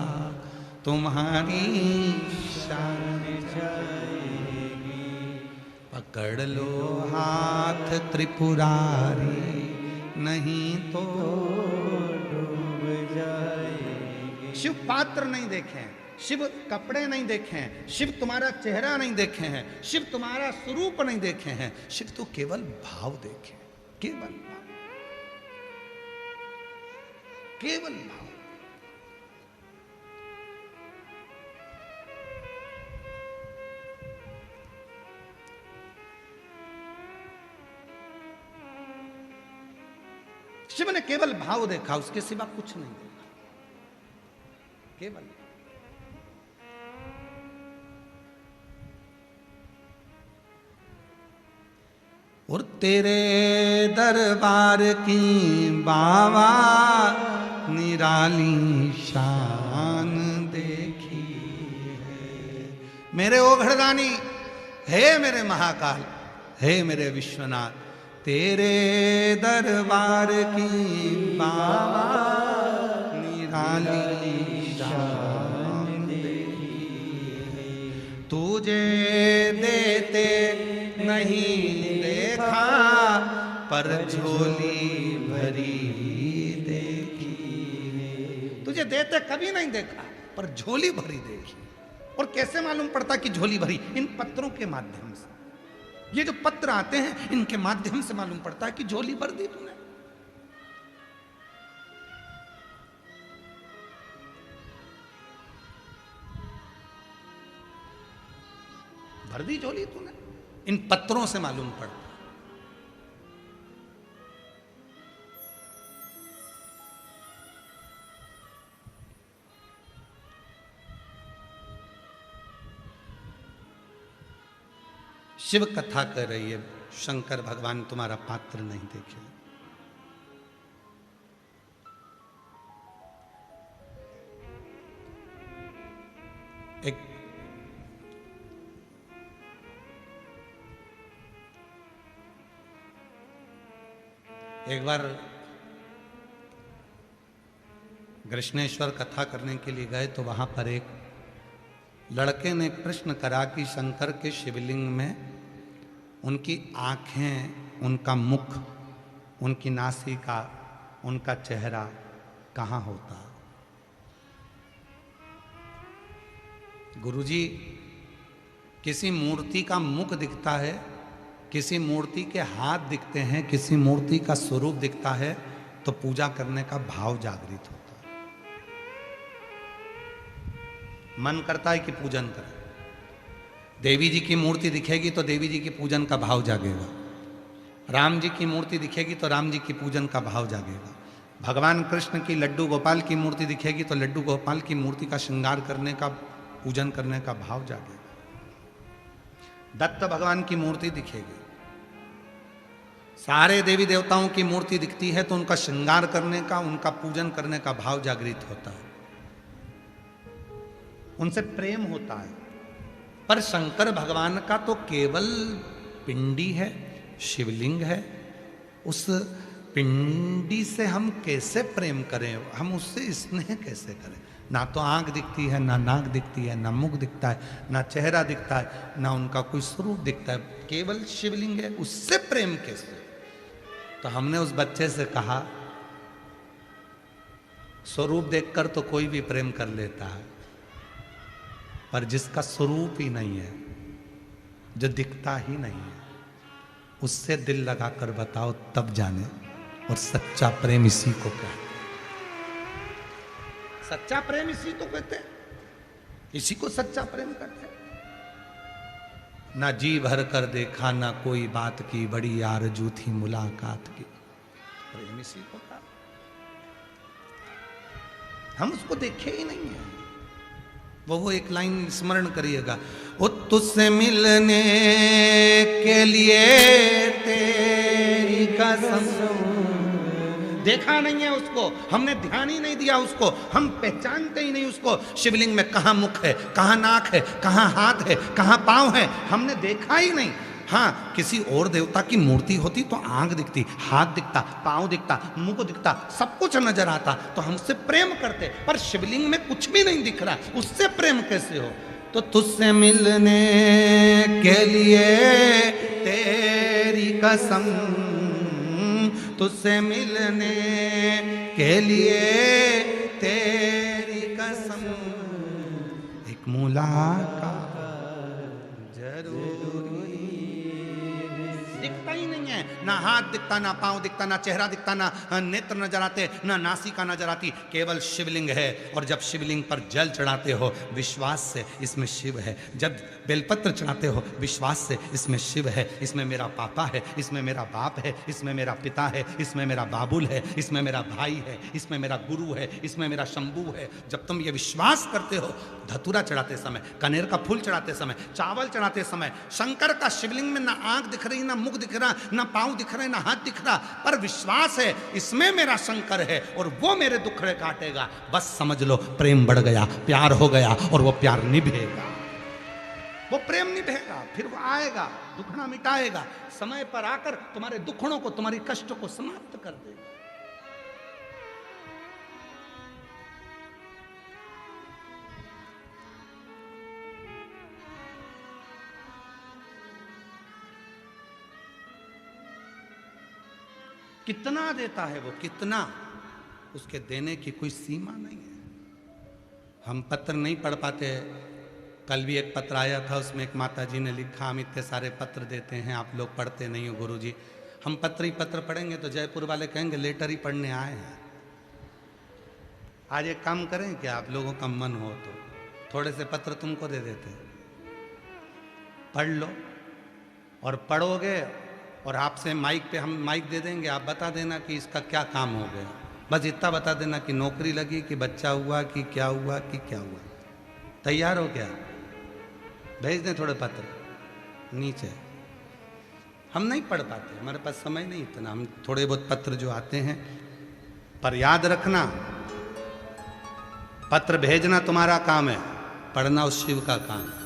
तुम्हारी शान जाएगी, पकड़ लो हाथ त्रिपुरारी, नहीं तो डूब जाएगी। शिव पात्र नहीं देखे, शिव कपड़े नहीं देखे हैं, शिव तुम्हारा चेहरा नहीं देखे हैं, शिव तुम्हारा स्वरूप नहीं देखे हैं, शिव तो केवल भाव देखे, केवल भाव, केवल भाव। शिव ने केवल भाव देखा, उसके सिवा कुछ नहीं देखा, केवल। और तेरे दरबार की बाबा निराली शान देखी है, मेरे ओघड़दानी, हे मेरे महाकाल, हे मेरे विश्वनाथ, तेरे दरबार की बाबा निराली शान देखी है, तुझे देते नहीं देखा पर झोली भरी देखी है। तुझे देते कभी नहीं देखा पर झोली भरी देखी। और कैसे मालूम पड़ता कि झोली भरी? इन पत्रों के माध्यम से, ये जो पत्र आते हैं इनके माध्यम से मालूम पड़ता है कि झोली भर दी तूने। भर दी झोली तूने, इन पत्रों से मालूम पड़ता। शिव कथा कर रही है, शंकर भगवान तुम्हारा पात्र नहीं देखे। एक बार कृष्णेश्वर कथा करने के लिए गए तो वहां पर एक लड़के ने प्रश्न करा कि शंकर के शिवलिंग में उनकी आंखें, उनका मुख, उनकी नासिका, उनका चेहरा कहाँ होता। गुरुजी, किसी मूर्ति का मुख दिखता है, किसी मूर्ति के हाथ दिखते हैं, किसी मूर्ति का स्वरूप दिखता है तो पूजा करने का भाव जागृत होता है, मन करता है कि पूजन करें। देवी जी की मूर्ति दिखेगी तो देवी जी की पूजन का भाव जागेगा, राम जी की मूर्ति दिखेगी तो राम जी की पूजन का भाव जागेगा, भगवान कृष्ण की लड्डू गोपाल की मूर्ति दिखेगी तो लड्डू गोपाल की मूर्ति का श्रृंगार करने का, पूजन करने का भाव जागेगा। दत्त भगवान की मूर्ति दिखेगी, सारे देवी देवताओं की मूर्ति दिखती है तो उनका श्रृंगार करने का, उनका पूजन करने का भाव जागृत होता है, उनसे प्रेम होता है। पर शंकर भगवान का तो केवल पिंडी है, शिवलिंग है। उस पिंडी से हम कैसे प्रेम करें, हम उससे स्नेह कैसे करें? ना तो आंख दिखती है, ना नाक दिखती है, ना मुख दिखता है, ना चेहरा दिखता है, ना उनका कोई स्वरूप दिखता है, केवल शिवलिंग है, उससे प्रेम कैसे? तो हमने उस बच्चे से कहा, स्वरूप देखकर तो कोई भी प्रेम कर लेता है, पर जिसका स्वरूप ही नहीं है, जो दिखता ही नहीं है, उससे दिल लगाकर बताओ तब जाने। और सच्चा प्रेम इसी को कहते हैं, सच्चा प्रेम इसी को कहते हैं, इसी को सच्चा प्रेम कहते हैं। ना जी भर कर देखा ना कोई बात की, बड़ी आरज़ू थी मुलाकात की, प्रेम इसी को कहा। हम उसको देखे ही नहीं है। वो एक लाइन स्मरण करिएगा, वो तुझसे मिलने के लिए तेरी कसम। देखा नहीं है उसको, हमने ध्यान ही नहीं दिया उसको, हम पहचानते ही नहीं उसको। शिवलिंग में कहाँ मुख है, कहाँ नाक है, कहाँ हाथ है, कहाँ पांव है, हमने देखा ही नहीं। हाँ, किसी और देवता की मूर्ति होती तो आंख दिखती, हाथ दिखता, पांव दिखता, मुंह दिखता, सब कुछ नजर आता तो हम उससे प्रेम करते। पर शिवलिंग में कुछ भी नहीं दिख रहा, उससे प्रेम कैसे हो? तो तुझसे मिलने के लिए तेरी कसम, तुझसे मिलने के लिए तेरी कसम, एक मुलाकात जरूरी। दिखता ही नहीं है, ना हाथ दिखता, ना पांव दिखता, ना चेहरा दिखता, ना नेत्र नजर आते, ना नासिका नजर आती, केवल शिवलिंग है। और जब शिवलिंग पर जल चढ़ाते हो विश्वास से इसमें शिव है, जब बेलपत्र चढ़ाते हो विश्वास से इसमें शिव है, इसमें मेरा पापा है, इसमें मेरा बाप है, इसमें मेरा पिता है, इसमें मेरा बाबुल है, इसमें मेरा भाई है, इसमें मेरा गुरु है, इसमें मेरा शंभू है। जब तुम ये विश्वास करते हो, धतूरा चढ़ाते समय, कनेर का फूल चढ़ाते समय, चावल चढ़ाते समय, शंकर का शिवलिंग में ना आंख दिख रही, ना मुख दिख रहा, ना पांव दिख रहे, ना हाथ दिख रहा, पर विश्वास है इसमें मेरा शंकर है और वो मेरे दुखड़े काटेगा, बस समझ लो प्रेम बढ़ गया, प्यार हो गया और वो प्यार निभेगा, वो प्रेम निभेगा, फिर वो आएगा, दुखड़ा मिटाएगा, समय पर आकर तुम्हारे दुखड़ों को, तुम्हारी कष्टों को समाप्त कर देगा। कितना देता है वो, कितना, उसके देने की कोई सीमा नहीं है। हम पत्र नहीं पढ़ पाते। कल भी एक पत्र आया था, उसमें एक माता जी ने लिखा, हम इतने सारे पत्र देते हैं, आप लोग पढ़ते नहीं हो गुरुजी। हम पत्र ही पत्र पढ़ेंगे तो जयपुर वाले कहेंगे लेटर ही पढ़ने आए हैं। आज एक काम करें कि आप लोगों का मन हो तो थोड़े से पत्र तुमको दे देते, पढ़ लो, और पढ़ोगे और आपसे माइक पे हम माइक दे देंगे, आप बता देना कि इसका क्या काम हो गया, बस इतना बता देना कि नौकरी लगी, कि बच्चा हुआ, कि क्या हुआ, कि क्या हुआ। तैयार हो क्या? भेज दें थोड़े पत्र नीचे। हम नहीं पढ़ पाते, हमारे पास समय नहीं इतना। हम थोड़े बहुत पत्र जो आते हैं, पर याद रखना पत्र भेजना तुम्हारा काम है, पढ़ना उस शिव का काम है।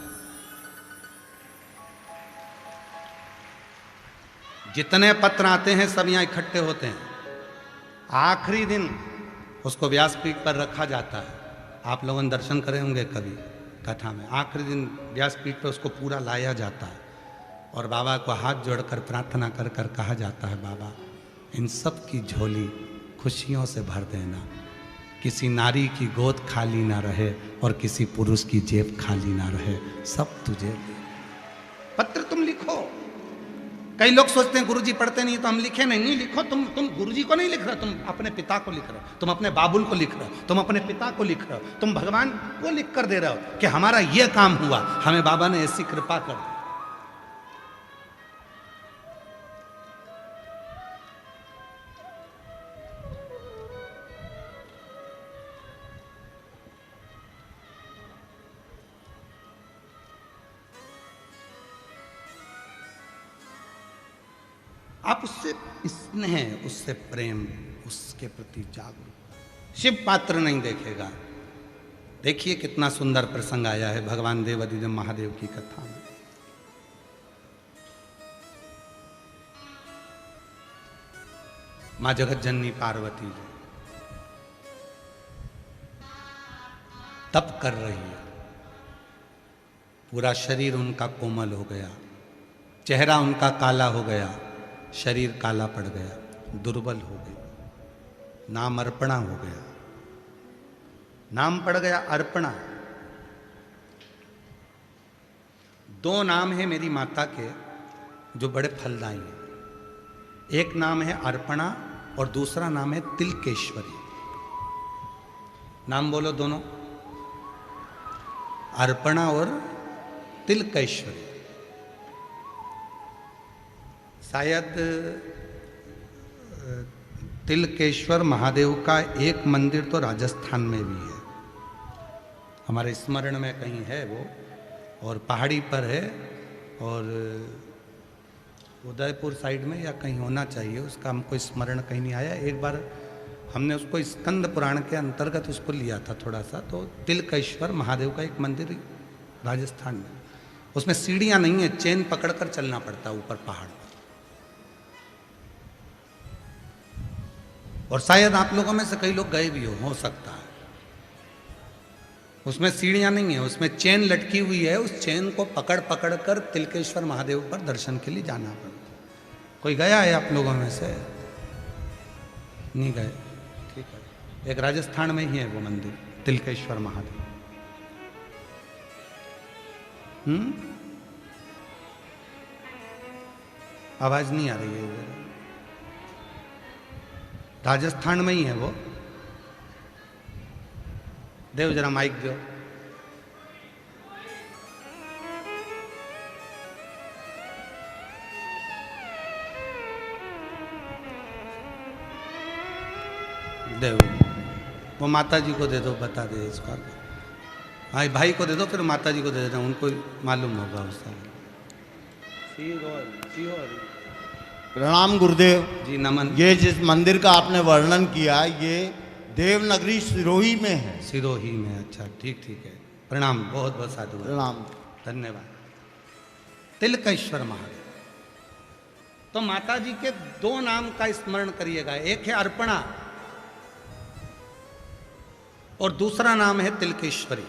जितने पत्र आते हैं सब यहाँ इकट्ठे होते हैं, आखिरी दिन उसको व्यासपीठ पर रखा जाता है। आप लोगों ने दर्शन करे होंगे कभी कथा में, आखिरी दिन व्यासपीठ पर उसको पूरा लाया जाता है और बाबा को हाथ जोड़कर प्रार्थना कर कर कहा जाता है, बाबा इन सब की झोली खुशियों से भर देना, किसी नारी की गोद खाली ना रहे और किसी पुरुष की जेब खाली ना रहे, सब तुझे दे। पत्र तुम लिखो। कई लोग सोचते हैं गुरुजी पढ़ते नहीं तो हम लिखे नहीं, लिखो। तुम गुरुजी को नहीं लिख रहे, तुम अपने पिता को लिख रहे हो, तुम अपने बाबुल को लिख रहे हो, तुम अपने पिता को लिख रहे हो, तुम भगवान को लिख कर दे रहे हो कि हमारा ये काम हुआ, हमें बाबा ने ऐसी कृपा कर दी। आप उससे स्नेह, उससे प्रेम, उसके प्रति जागरूक। शिव पात्र नहीं देखेगा। देखिए कितना सुंदर प्रसंग आया है भगवान देवादिदेव महादेव की कथा में। मां जगत जननी पार्वती जी तप कर रही है, पूरा शरीर उनका कोमल हो गया, चेहरा उनका काला हो गया, शरीर काला पड़ गया, दुर्बल हो गई, नाम अर्पणा हो गया। नाम पड़ गया अर्पणा। दो नाम है मेरी माता के जो बड़े फलदायी हैं। एक नाम है अर्पणा और दूसरा नाम है तिलकेश्वरी। नाम बोलो दोनों, अर्पणा और तिलकेश्वरी। शायद तिलकेश्वर महादेव का एक मंदिर तो राजस्थान में भी है, हमारे स्मरण में कहीं है वो, और पहाड़ी पर है, और उदयपुर साइड में या कहीं होना चाहिए, उसका हमको स्मरण कहीं नहीं आया। एक बार हमने उसको स्कंद पुराण के अंतर्गत उसको लिया था थोड़ा सा, तो तिलकेश्वर महादेव का एक मंदिर राजस्थान में, उसमें सीढ़ियाँ नहीं है, चेन पकड़कर चलना पड़ता है ऊपर पहाड़ पर। और शायद आप लोगों में से कई लोग गए भी हो सकता है। उसमें सीढ़ियां नहीं है, उसमें चेन लटकी हुई है, उस चेन को पकड़ पकड़ कर तिलकेश्वर महादेव पर दर्शन के लिए जाना पड़ता। कोई गया है आप लोगों में से? नहीं गए, ठीक है। एक राजस्थान में ही है वो मंदिर, तिलकेश्वर महादेव। आवाज नहीं आ रही है। राजस्थान में ही है वो। देव जरा माइक दो। देव वो माता जी को दे दो, बता दे इसका। हाँ भाई को दे दो, फिर माता जी को दे देना, उनको मालूम होगा उसका। प्रणाम गुरुदेव जी, नमन। ये जिस मंदिर का आपने वर्णन किया ये देवनगरी सिरोही में है। सिरोही में, अच्छा ठीक ठीक है। प्रणाम, बहुत बहुत साधु, प्रणाम, धन्यवाद। तिलकेश्वर महादेव। तो माता जी के दो नाम का स्मरण करिएगा, एक है अर्पणा और दूसरा नाम है तिलकेश्वरी।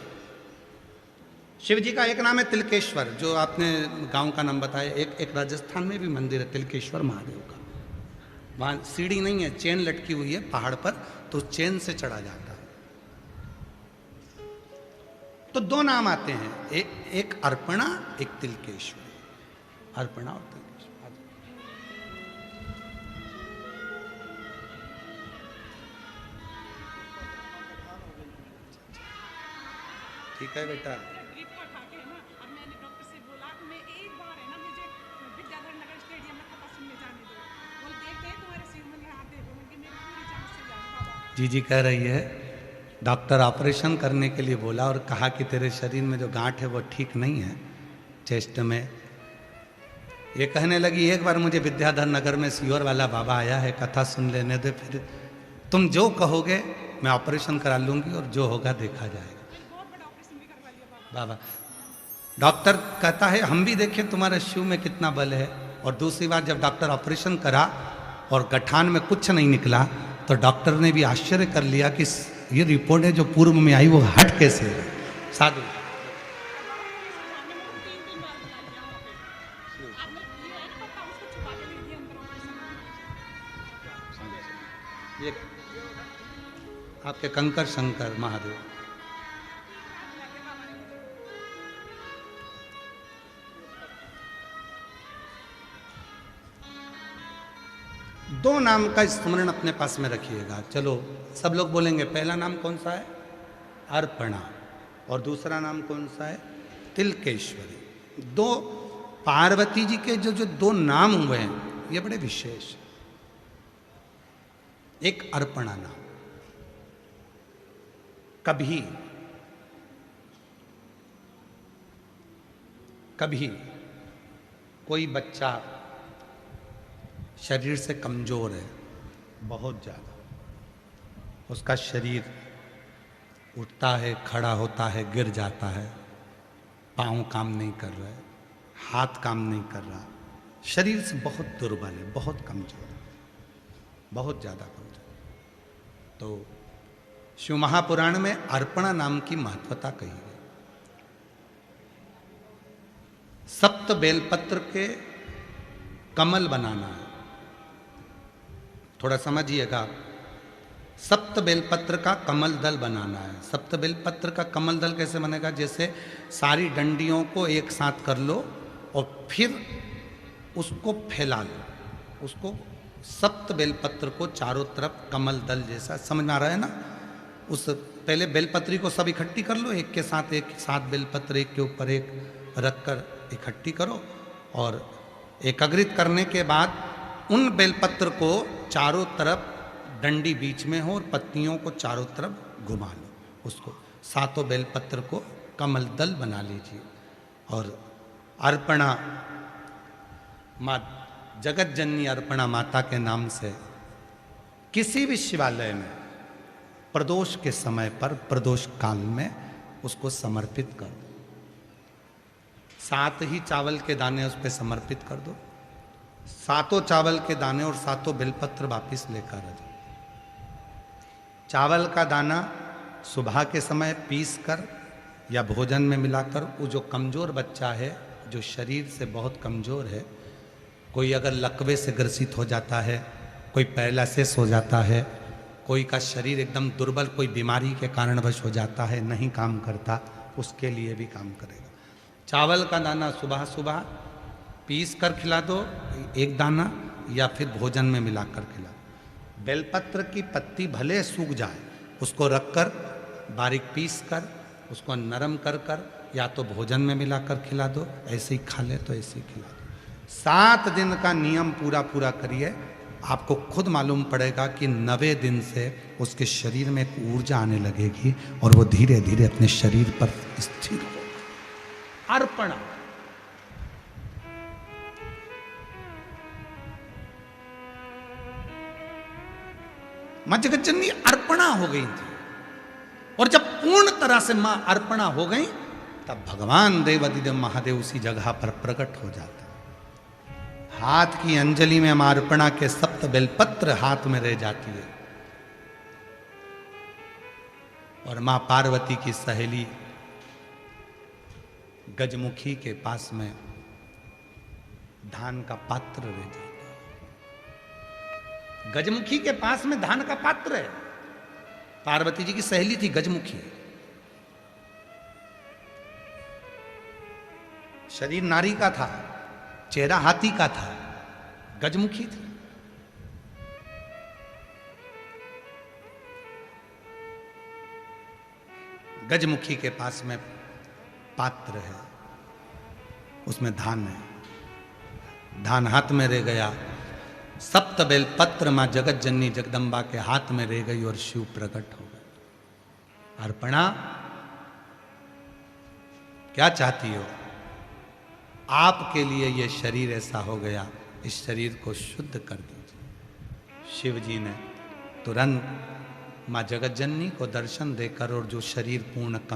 शिव जी का एक नाम है तिलकेश्वर, जो आपने गांव का नाम बताया। एक राजस्थान में भी मंदिर है तिलकेश्वर महादेव का, वहां सीढ़ी नहीं है, चेन लटकी हुई है पहाड़ पर, तो चेन से चढ़ा जाता है। तो दो नाम आते हैं, एक अर्पणा, एक तिलकेश्वर। अर्पणा और तिलकेश्वर। ठीक है बेटा। जी कह रही है डॉक्टर ऑपरेशन करने के लिए बोला और कहा कि तेरे शरीर में जो गांठ है वो ठीक नहीं है, चेस्ट में, ये कहने लगी एक बार मुझे विद्याधर नगर में सीहोर वाला बाबा आया है, कथा सुन लेने दे, फिर तुम जो कहोगे मैं ऑपरेशन करा लूंगी और जो होगा देखा जाएगा। बाबा डॉक्टर कहता है हम भी देखें तुम्हारे शिव में कितना बल है। और दूसरी बार जब डॉक्टर ऑपरेशन करा और गठान में कुछ नहीं निकला तो डॉक्टर ने भी आश्चर्य कर लिया कि ये रिपोर्ट है जो पूर्व में आई वो हट कैसे है। साधु ये आपके कंकर शंकर महादेव। दो नाम का स्मरण अपने पास में रखिएगा। चलो सब लोग बोलेंगे, पहला नाम कौन सा है? अर्पणा। और दूसरा नाम कौन सा है? तिलकेश्वरी। दो पार्वती जी के जो जो दो नाम हुए हैं ये बड़े विशेष। एक अर्पणा नाम, कभी कभी कोई बच्चा शरीर से कमजोर है बहुत ज़्यादा, उसका शरीर उठता है, खड़ा होता है, गिर जाता है, पाँव काम नहीं कर रहा है, हाथ काम नहीं कर रहा, शरीर से बहुत दुर्बल है, बहुत कमजोर है, बहुत ज़्यादा कमजोर। तो शिव महापुराण में अर्पणा नाम की महत्वता कही है। सप्त बेलपत्र के कमल बनाना है, थोड़ा समझिएगा। सप्त बेलपत्र का कमल दल बनाना है। सप्त बेलपत्र का कमल दल कैसे बनेगा? जैसे सारी डंडियों को एक साथ कर लो और फिर उसको फैला लो, उसको सप्त बेलपत्र को चारों तरफ कमल दल जैसा, समझ में आ रहा है ना? उस पहले बेलपत्री को सब इकट्ठी कर लो, एक साथ बेलपत्र एक के ऊपर एक रखकर इकट्ठी करो और एकाग्रित करने के बाद उन बेलपत्र को चारों तरफ डंडी बीच में हो और पत्तियों को चारों तरफ घुमा लो, उसको सातों बेलपत्र को कमल दल बना लीजिए। और अर्पणा माँ जगत जननी अर्पणा माता के नाम से किसी भी शिवालय में प्रदोष के समय पर, प्रदोष काल में उसको समर्पित कर दो। 7 ही चावल के दाने उस पर समर्पित कर दो, 7 चावल के दाने और 7 बेलपत्र वापिस लेकर आ जाओ। चावल का दाना सुबह के समय पीस कर या भोजन में मिलाकर, वो जो कमज़ोर बच्चा है, जो शरीर से बहुत कमज़ोर है, कोई अगर लकवे से ग्रसित हो जाता है, कोई पैरालिसिस हो जाता है, कोई का शरीर एकदम दुर्बल, कोई बीमारी के कारणवश हो जाता है, नहीं काम करता, उसके लिए भी काम करेगा। चावल का दाना सुबह सुबह पीस कर खिला दो, एक दाना, या फिर भोजन में मिलाकर खिला दो। बेलपत्र की पत्ती भले सूख जाए, उसको रखकर बारीक पीस कर उसको नरम कर कर या तो भोजन में मिलाकर खिला दो, ऐसे ही खा ले तो ऐसे ही खिला दो। 7 दिन का नियम पूरा करिए, आपको खुद मालूम पड़ेगा कि 9वें दिन से उसके शरीर में एक ऊर्जा आने लगेगी और वो धीरे धीरे अपने शरीर पर स्थिर होगा। अर्पणा मां जगत जननी अर्पणा हो गई थी, और जब पूर्ण तरह से मां अर्पणा हो गई तब भगवान देवादिदेव महादेव उसी जगह पर प्रकट हो जाते। हाथ की अंजलि में मां अर्पणा के 7 बेलपत्र हाथ में रह जाती है, और मां पार्वती की सहेली गजमुखी के पास में धान का पात्र रह जाता है। गजमुखी के पास में धान का पात्र है। पार्वती जी की सहेली थी गजमुखी, शरीर नारी का था, चेहरा हाथी का था, गजमुखी थी। गजमुखी के पास में पात्र है, उसमें धान है, धान हाथ में रह गया। 7 बेलपत्र मां जगत जननी जगदम्बा के हाथ में रह गई और शिव प्रकट हो गए। अर्पणा क्या चाहती हो? आपके लिए ये शरीर ऐसा हो गया, इस शरीर को शुद्ध कर दीजिए। शिव जी ने तुरंत माँ जगत जननी को दर्शन देकर और जो शरीर पूर्ण कम